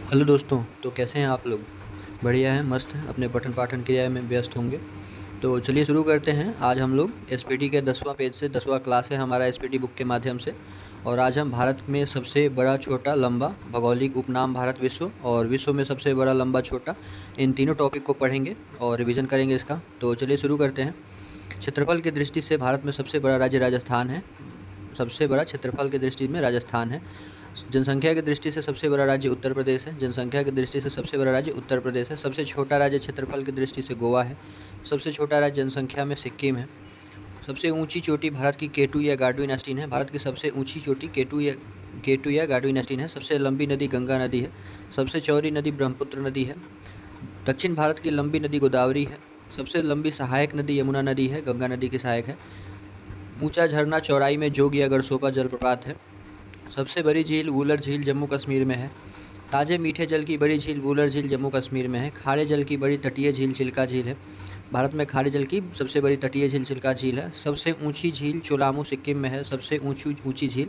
Hello दोस्तों। तो कैसे हैं आप लोग? बढ़िया हैं, मस्त हैं, अपने पठन पाठन क्रिया में व्यस्त होंगे। तो चलिए शुरू करते हैं। आज हम लोग एसपीटी के 10वां पेज से 10वां क्लास है हमारा एसपीटी बुक के माध्यम से। और आज हम भारत में सबसे बड़ा छोटा लंबा भौगोलिक उपनाम भारत विश्व और विश्व में सबसे बड़ा लंबा छोटा, इन तीनों टॉपिक को पढ़ेंगे और रिवीजन करेंगे इसका। तो चलिए शुरू करते हैं। क्षेत्रफल की दृष्टि से भारत में सबसे बड़ा राज्य राजस्थान है। सबसे बड़ा क्षेत्रफल की दृष्टि में राजस्थान है। जनसंख्या की दृष्टि से सबसे बड़ा राज्य उत्तर प्रदेश है। जनसंख्या की दृष्टि से सबसे बड़ा राज्य उत्तर प्रदेश है। सबसे छोटा राज्य क्षेत्रफल की दृष्टि से गोवा है। सबसे छोटा राज्य जनसंख्या में सिक्किम है। सबसे ऊंची चोटी भारत की केटू या गाडुइन आस्टीन है। भारत की सबसे ऊंची चोटी केटू या गाडुइन आस्टीन है। सबसे लंबी नदी गंगा नदी है। सबसे चौड़ी नदी ब्रह्मपुत्र नदी है। दक्षिण भारत की लंबी नदी गोदावरी है। सबसे लंबी सहायक नदी यमुना नदी है, गंगा नदी की सहायक है। ऊंचा झरना चौड़ाई में जोग या गरसोपा जलप्रपात है। सबसे बड़ी झील वूलर झील जम्मू कश्मीर में है। ताज़े मीठे जल की बड़ी झील वूलर झील जम्मू कश्मीर में है। खारे जल की बड़ी तटीय झील चिल्का झील है। भारत में खारे जल की सबसे बड़ी तटीय झील चिल्का झील है। सबसे ऊंची झील चोलामू सिक्किम में है। सबसे ऊंची झील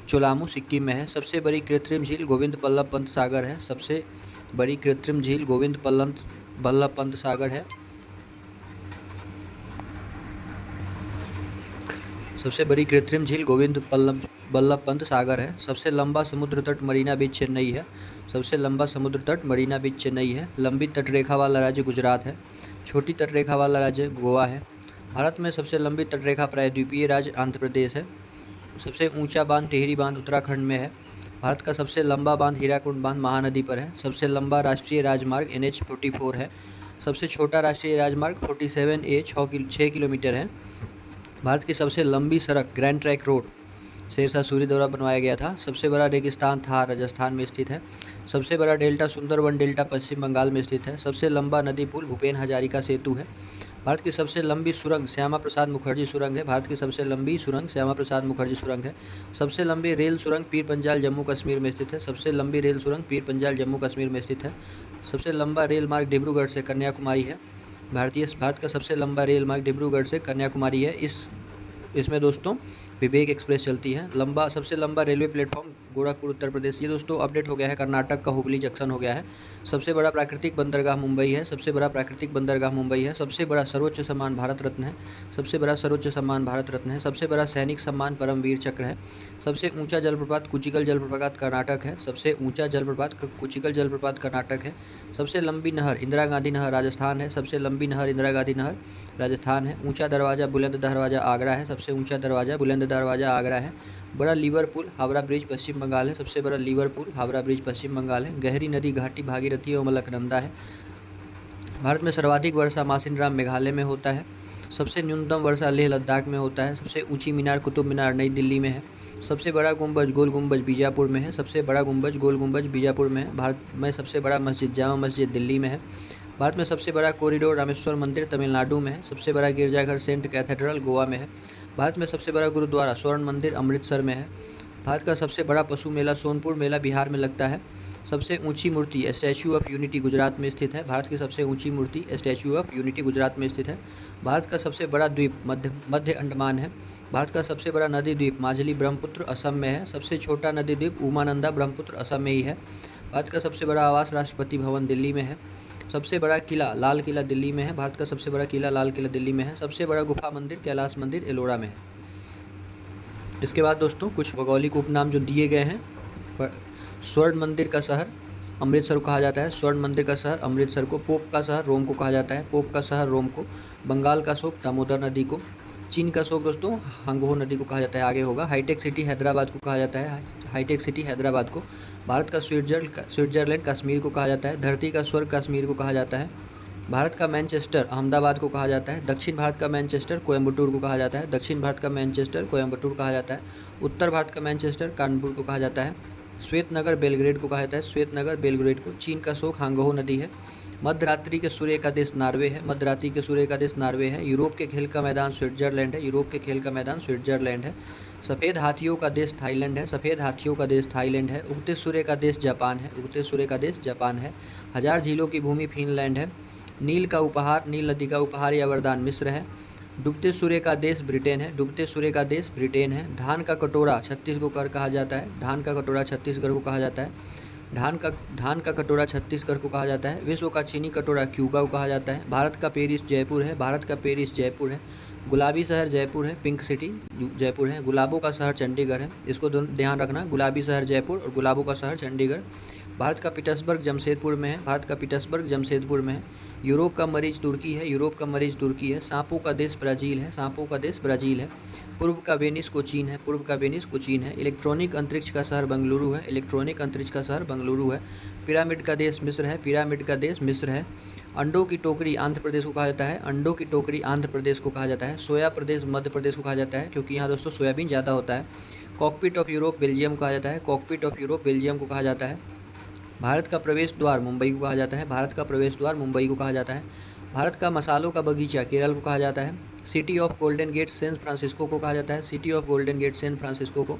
चोलामू सिक्किम में है। सबसे बड़ी कृत्रिम झील गोविंद बल्लभ पंत सागर है। सबसे बड़ी कृत्रिम झील गोविंद बल्लभ पंत सागर है। सबसे बड़ी कृत्रिम झील गोविंद बल्लभ पंत सागर है। सबसे लंबा समुद्र तट मरीना बीच चेन्नई है। सबसे लंबा समुद्र तट मरीना बीच चेन्नई है। लंबी तटरेखा वाला राज्य गुजरात है। छोटी तटरेखा वाला राज्य गोवा है। भारत में सबसे लंबी तटरेखा प्रायद्वीपीय राज्य आंध्र प्रदेश है। सबसे ऊंचा बांध टिहरी बांध उत्तराखंड में है। भारत का सबसे लंबा बांध हीराकुंड बांध महानदी पर है। सबसे लंबा राष्ट्रीय राजमार्ग NH-44 है। सबसे छोटा राष्ट्रीय राजमार्ग 47A 6 किलोमीटर है। भारत की सबसे लंबी सड़क grand trunk road Shershah Suri द्वारा बनवाया गया था। सबसे बड़ा रेगिस्तान थार राजस्थान में स्थित है। सबसे बड़ा डेल्टा सुंदरवन डेल्टा पश्चिम बंगाल में स्थित है। सबसे लंबा नदी पुल भूपेन हजारिका सेतु है। भारत की सबसे लंबी सुरंग श्यामा प्रसाद मुखर्जी सुरंग है। भारत की सबसे लंबी सुरंग श्यामा प्रसाद मुखर्जी सुरंग है। सबसे लंबी रेल सुरंग पीर पंजाल जम्मू कश्मीर में स्थित है। सबसे लंबी रेल सुरंग पीर पंजाल जम्मू कश्मीर में स्थित है। सबसे लंबा रेल मार्ग डिब्रूगढ़ से कन्याकुमारी है। भारत का सबसे लंबा रेल मार्ग डिब्रूगढ़ से कन्याकुमारी है। इसमें दोस्तों विवेक एक्सप्रेस चलती है। सबसे लंबा रेलवे प्लेटफॉर्म गोरखपुर उत्तर प्रदेश। ये दोस्तों अपडेट हो गया है, कर्नाटक का हुबली जंक्शन हो गया है। सबसे बड़ा प्राकृतिक बंदरगाह मुंबई है। सबसे बड़ा प्राकृतिक बंदरगाह मुंबई है। सबसे बड़ा सर्वोच्च सम्मान भारत रत्न है। सबसे बड़ा सर्वोच्च सम्मान भारत रत्न है। सबसे बड़ा सैनिक सम्मान परमवीर चक्र है। सबसे ऊंचा जलप्रपात कुचिकल जलप्रपात कर्नाटक है। सबसे ऊंचा जलप्रपात कुचिकल जलप्रपात कर्नाटक है। सबसे लंबी नहर इंदिरा गांधी नहर राजस्थान है। सबसे लंबी नहर इंदिरा गांधी नहर राजस्थान है। ऊंचा दरवाज़ा बुलंद दरवाज़ा आगरा है। सबसे ऊंचा दरवाज़ा बुलंद दरवाज़ा आगरा है। बड़ा लीवर पुल हावड़ा ब्रिज पश्चिम बंगाल है। सबसे बड़ा लीवर पुल हावड़ा ब्रिज पश्चिम बंगाल है। गहरी नदी घाटी भागीरथी और अलकनंदा है। भारत में सर्वाधिक वर्षा मासिनराम मेघालय में होता है। सबसे न्यूनतम वर्षा लेह लद्दाख में होता है। सबसे ऊंची मीनार कुतुब मीनार नई दिल्ली में है। सबसे बड़ा गुंबज गोल गुंबज बीजापुर में है। सबसे बड़ा गुंबज गोल गुंबज बीजापुर में है। भारत में सबसे बड़ा मस्जिद जामा मस्जिद दिल्ली में है। भारत में सबसे बड़ा कॉरिडोर रामेश्वर मंदिर तमिलनाडु में है। सबसे बड़ा गिरजाघर सेंट कैथेड्रल गोवा में है। भारत में सबसे बड़ा गुरुद्वारा स्वर्ण मंदिर अमृतसर में है। भारत का सबसे बड़ा पशु मेला सोनपुर मेला बिहार में लगता है। सबसे ऊंची मूर्ति स्टैचू ऑफ यूनिटी गुजरात में स्थित है। भारत की सबसे ऊंची मूर्ति स्टैचू ऑफ यूनिटी गुजरात में स्थित है। भारत का सबसे बड़ा द्वीप मध्य अंडमान है। भारत का सबसे बड़ा नदी द्वीप माजुली ब्रह्मपुत्र असम में है। सबसे छोटा नदी द्वीप उमानंदा ब्रह्मपुत्र असम में ही है। भारत का सबसे बड़ा आवास राष्ट्रपति भवन दिल्ली में है। सबसे बड़ा किला लाल किला दिल्ली में है। भारत का सबसे बड़ा किला लाल किला दिल्ली में है। सबसे बड़ा गुफा मंदिर कैलाश मंदिर एलोरा में है। इसके बाद दोस्तों कुछ भौगोलिक उपनाम जो दिए गए हैं। स्वर्ण मंदिर का शहर अमृतसर को कहा जाता है। स्वर्ण मंदिर का शहर अमृतसर को। पोप का शहर रोम को कहा जाता है। पोप का शहर रोम को। बंगाल का शोक दामोदर नदी को। चीन का शोक दोस्तों हांगहो नदी को कहा जाता है, आगे होगा। हाईटेक सिटी हैदराबाद को कहा जाता है। हाईटेक सिटी हैदराबाद को। भारत का स्विट्जरलैंड कश्मीर को कहा जाता है। धरती का स्वर्ग कश्मीर को कहा जाता है। भारत का मैनचेस्टर अहमदाबाद को कहा जाता है। दक्षिण भारत का मैनचेस्टर कोयम्बटूर को कहा जाता है। दक्षिण भारत का मैनचेस्टर कोयम्बटूर कहा जाता है। उत्तर भारत का मैनचेस्टर कानपुर को कहा जाता है। श्वेत नगर बेलग्रेड को कहा जाता है। श्वेत नगर बेलग्रेड को। चीन का शोक हांगहो नदी है। मध्यरात्रि के सूर्य का देश नार्वे है। मध्यरात्रि के सूर्य का देश नार्वे है। यूरोप के खेल का मैदान स्विट्जरलैंड है। यूरोप के खेल का मैदान स्विट्जरलैंड है। सफ़ेद हाथियों का देश थाईलैंड है। सफ़ेद हाथियों का देश थाईलैंड है। उगते सूर्य का देश जापान है। उगते सूर्य का देश जापान है। हजार झीलों की भूमि फिनलैंड है। नील नदी का उपहार या वरदान मिस्र है। डूबते सूर्य का देश ब्रिटेन है। डूबते सूर्य का देश ब्रिटेन है। धान का कटोरा छत्तीसगढ़ को कहा जाता है। धान का कटोरा छत्तीसगढ़ को कहा जाता है। धान का कटोरा छत्तीसगढ़ को कहा जाता है। विश्व का चीनी कटोरा क्यूबा को कहा जाता है। भारत का पेरिस जयपुर है। भारत का पेरिस जयपुर है। गुलाबी शहर जयपुर है, पिंक सिटी जयपुर है। गुलाबों का शहर चंडीगढ़ है, इसको ध्यान रखना, गुलाबी शहर जयपुर और गुलाबों का शहर चंडीगढ़। भारत का पीटर्सबर्ग जमशेदपुर में है। भारत का पीटर्सबर्ग जमशेदपुर में है। यूरोप का मरीज तुर्की है। यूरोप का मरीज तुर्की है। सांपों का देश ब्राज़ील है। सांपों का देश ब्राज़ील है। पूर्व का वेनिस कोचीन है। पूर्व का वेनिस कोचीन है। इलेक्ट्रॉनिक अंतरिक्ष का शहर बेंगलुरु है। इलेक्ट्रॉनिक अंतरिक्ष का शहर बेंगलुरु है। पिरामिड का देश मिस्र है। पिरामिड का देश मिस्र है। अंडों की टोकरी आंध्र प्रदेश को कहा जाता है। अंडों की टोकरी आंध्र प्रदेश को कहा जाता है। सोया प्रदेश मध्य प्रदेश को कहा जाता है, क्योंकि यहाँ दोस्तों सोयाबीन ज़्यादा होता है। कॉकपिट ऑफ यूरोप बेल्जियम को कहा जाता है। कॉकपिट ऑफ यूरोप बेल्जियम को कहा जाता है। भारत का प्रवेश द्वार मुंबई को कहा जाता है। भारत का प्रवेश द्वार मुंबई को कहा जाता है। भारत का मसालों का बगीचा केरल को कहा जाता है। City of Golden Gate San Francisco को कहा जाता है। City of Golden Gate San Francisco को।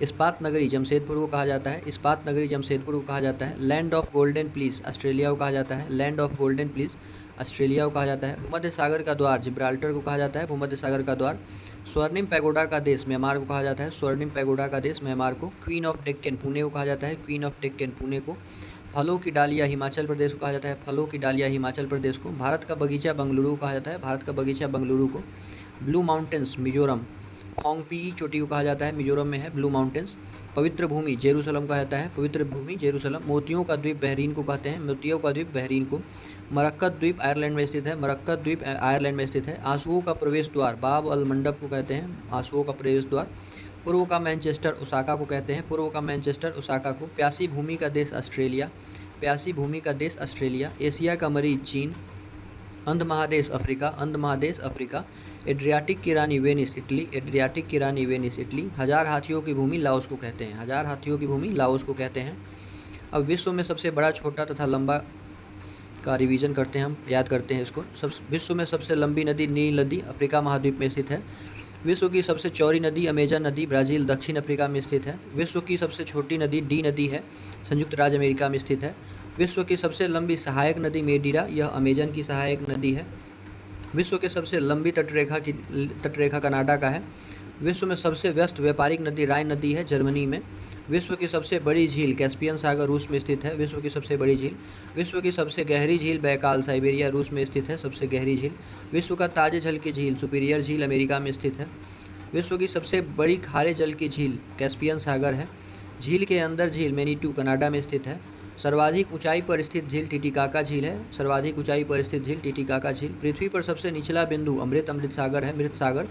इस्पात नगरी जमशेदपुर को कहा जाता है। इस्पात नगरी जमशेदपुर को कहा जाता है। Land of golden please Australia को कहा जाता है। Land of golden please Australia को कहा जाता है। भूमध्य सागर का द्वार जिब्राल्टर को कहा जाता है। भूमध्य सागर का द्वार। स्वर्णिम पैगोडा का देश म्यांमार को कहा जाता है। स्वर्णिम पैगोडा का देश म्यांमार को। क्वीन ऑफ डेक्कन पुणे को कहा जाता है। क्वीन ऑफ डेक्कन पुणे को। फलों की डालिया हिमाचल प्रदेश को कहा जाता है। फलों की डालिया हिमाचल प्रदेश को। भारत का बगीचा बंगलुरु को कहा जाता है। भारत का बगीचा बंगलुरु को। ब्लू माउंटेन्स मिजोरम होंगपी चोटी को कहा जाता है, मिजोरम में है ब्लू माउंटेन्स। पवित्र भूमि जेरूसलम कहा जाता है। पवित्र भूमि जेरूसलम। मोतियों का द्वीप बहरीन को कहते हैं। मोतियों का द्वीप बहरीन को। मरक्कत द्वीप आयरलैंड में स्थित है। मरक्कत द्वीप आयरलैंड में स्थित है। आंसुओं का प्रवेश द्वार बाब अल मंडप को कहते हैं। आंसुओं का प्रवेश द्वार। पूर्व का मैनचेस्टर ओसाका को कहते हैं। पूर्व का मैनचेस्टर ओसाका को। प्यासी भूमि का देश ऑस्ट्रेलिया। प्यासी भूमि का देश ऑस्ट्रेलिया। एशिया का मरीज चीन। अंध महादेश अफ्रीका। अंध महादेश अफ्रीका। एड्रियाटिक की रानी वेनिस इटली। एड्रियाटिक की रानी वेनिस इटली। हजार हाथियों की भूमि लाओस को कहते हैं। हजार हाथियों की भूमि लाओस को कहते हैं। अब विश्व में सबसे बड़ा छोटा तथा लंबा का रिवीजन करते हैं, हम याद करते हैं इसको। विश्व में सबसे लंबी नदी नील नदी अफ्रीका महाद्वीप में स्थित है। विश्व की सबसे चौड़ी नदी अमेजन नदी ब्राज़ील दक्षिण अफ्रीका में स्थित है। विश्व की सबसे छोटी नदी डी नदी है, संयुक्त राज्य अमेरिका में स्थित है। विश्व की सबसे लंबी सहायक नदी मेडीरा, यह अमेजन की सहायक नदी है। विश्व के सबसे लंबी तटरेखा कनाडा का है। विश्व में सबसे व्यस्त व्यापारिक नदी राइन नदी है, जर्मनी में। विश्व की सबसे बड़ी झील कैस्पियन सागर रूस में स्थित है। विश्व की सबसे बड़ी झील। विश्व की सबसे गहरी झील बैकाल साइबेरिया रूस में स्थित है, सबसे गहरी झील। विश्व का ताजे जल की झील सुपीरियर झील अमेरिका में स्थित है। विश्व की सबसे बड़ी खारे जल की झील कैस्पियन सागर है। झील के अंदर झील मैनीटू कनाडा में स्थित है। सर्वाधिक ऊंचाई पर स्थित झील टिटिकाका झील है। सर्वाधिक ऊंचाई पर स्थित झील टिटिकाका झील। पृथ्वी पर सबसे निचला बिंदु अमृत सागर है, मृत सागर।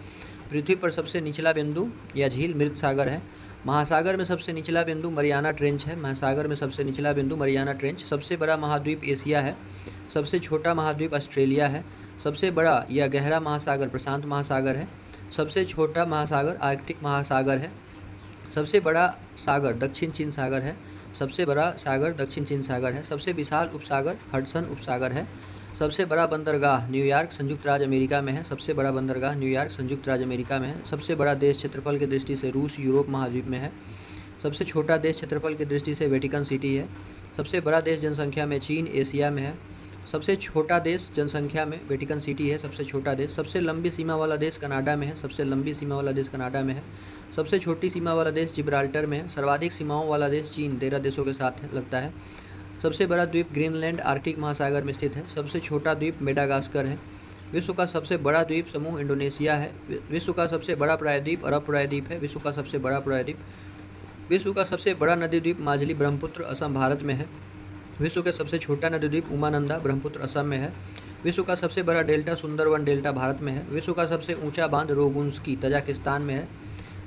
पृथ्वी पर सबसे निचला बिंदु या झील मृत सागर है। महासागर में सबसे निचला बिंदु मरियाना ट्रेंच है। महासागर में सबसे निचला बिंदु मरियाना ट्रेंच। सबसे बड़ा महाद्वीप एशिया है। सबसे छोटा महाद्वीप ऑस्ट्रेलिया है। सबसे बड़ा या गहरा महासागर प्रशांत महासागर है। सबसे छोटा महासागर आर्कटिक महासागर है। सबसे बड़ा सागर दक्षिण चीन सागर है। सबसे बड़ा सागर दक्षिण चीन सागर है। सबसे विशाल उपसागर हडसन उपसागर है। सबसे बड़ा बंदरगाह न्यूयॉर्क संयुक्त राज्य अमेरिका में है। सबसे बड़ा बंदरगाह न्यूयॉर्क संयुक्त राज्य अमेरिका में है। सबसे बड़ा देश क्षेत्रफल की दृष्टि से रूस यूरोप महाद्वीप में है। सबसे छोटा देश क्षेत्रफल की दृष्टि से वेटिकन सिटी है। सबसे बड़ा देश जनसंख्या में चीन एशिया में है। सबसे छोटा देश जनसंख्या में वेटिकन सिटी है, सबसे छोटा देश। सबसे लंबी सीमा वाला देश कनाडा में है। सबसे लंबी सीमा वाला देश कनाडा में है। सबसे छोटी सीमा वाला देश जिब्राल्टर में है। सर्वाधिक सीमाओं वाला देश चीन 13 देशों के साथ लगता है। सबसे बड़ा द्वीप ग्रीनलैंड आर्कटिक महासागर में स्थित है। सबसे छोटा द्वीप मेडागास्कर है। विश्व का सबसे बड़ा द्वीप समूह इंडोनेशिया है। विश्व का सबसे बड़ा प्रायद्वीप अरब प्रायद्वीप है। विश्व का सबसे बड़ा प्रायद्वीप। विश्व का सबसे बड़ा नदी द्वीप माजली ब्रह्मपुत्र असम भारत में है। विश्व का सबसे छोटा नदी द्वीप उमानंदा ब्रह्मपुत्र असम में है। विश्व का सबसे बड़ा डेल्टा सुंदरवन डेल्टा भारत में है। विश्व का सबसे ऊंचा बांध रोगुंस्की तजाकिस्तान में है।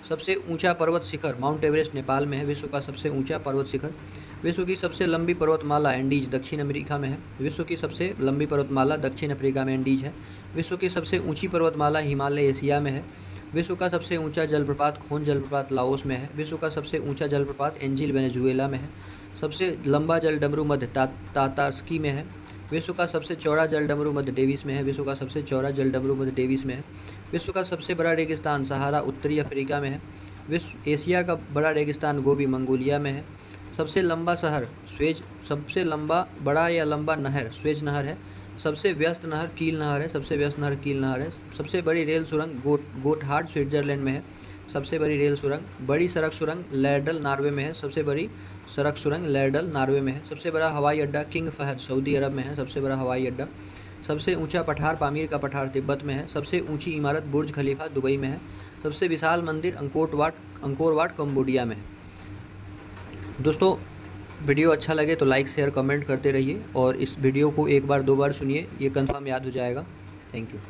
सबसे ऊंचा पर्वत शिखर माउंट एवरेस्ट नेपाल में है। विश्व का सबसे ऊंचा पर्वत शिखर। विश्व की सबसे लंबी पर्वतमाला एंडीज दक्षिण अमेरिका में है। विश्व की सबसे लंबी पर्वतमाला दक्षिण अफ्रीका में एंडीज है। विश्व की सबसे ऊंची पर्वतमाला हिमालय एशिया में है। विश्व का सबसे ऊंचा जलप्रपात खोन जलप्रपात लाओस में है। विश्व का सबसे ऊंचा जलप्रपात एंजिल वेनेजुएला में है। सबसे लंबा जल डमरू मध्य तातार्स्की में है। विश्व का सबसे चौड़ा जल डमरू मध्य डेविस में है। विश्व का सबसे चौड़ा जल डमरू मध्य डेविस में है। विश्व का सबसे बड़ा रेगिस्तान सहारा उत्तरी अफ्रीका में है। विश्व एशिया का बड़ा रेगिस्तान गोबी मंगोलिया में है। सबसे लंबा शहर स्वेज। सबसे लंबा बड़ा या लंबा नहर स्वेज नहर है। सबसे व्यस्त नहर कील नहर है। सबसे व्यस्त नहर कील नहर है। सबसे बड़ी रेल सुरंग गोटहार्ड स्विट्जरलैंड में है। सबसे बड़ी रेल सुरंग। बड़ी सड़क सुरंग लैरडल नॉर्वे में है, सबसे बड़ी सड़क सुरंग लैरडल नॉर्वे में है। सबसे बड़ा हवाई अड्डा किंग फहद सऊदी अरब में है, सबसे बड़ा हवाई अड्डा। सबसे ऊंचा पठार पामीर का पठार तिब्बत में है। सबसे ऊंची इमारत बुर्ज खलीफा दुबई में है। सबसे विशाल मंदिर अंकोर वाट कंबोडिया में है। दोस्तों वीडियो अच्छा लगे तो लाइक शेयर कमेंट करते रहिए और इस वीडियो को एक बार 2 बार सुनिए, ये कंफर्म याद हो जाएगा। Thank you.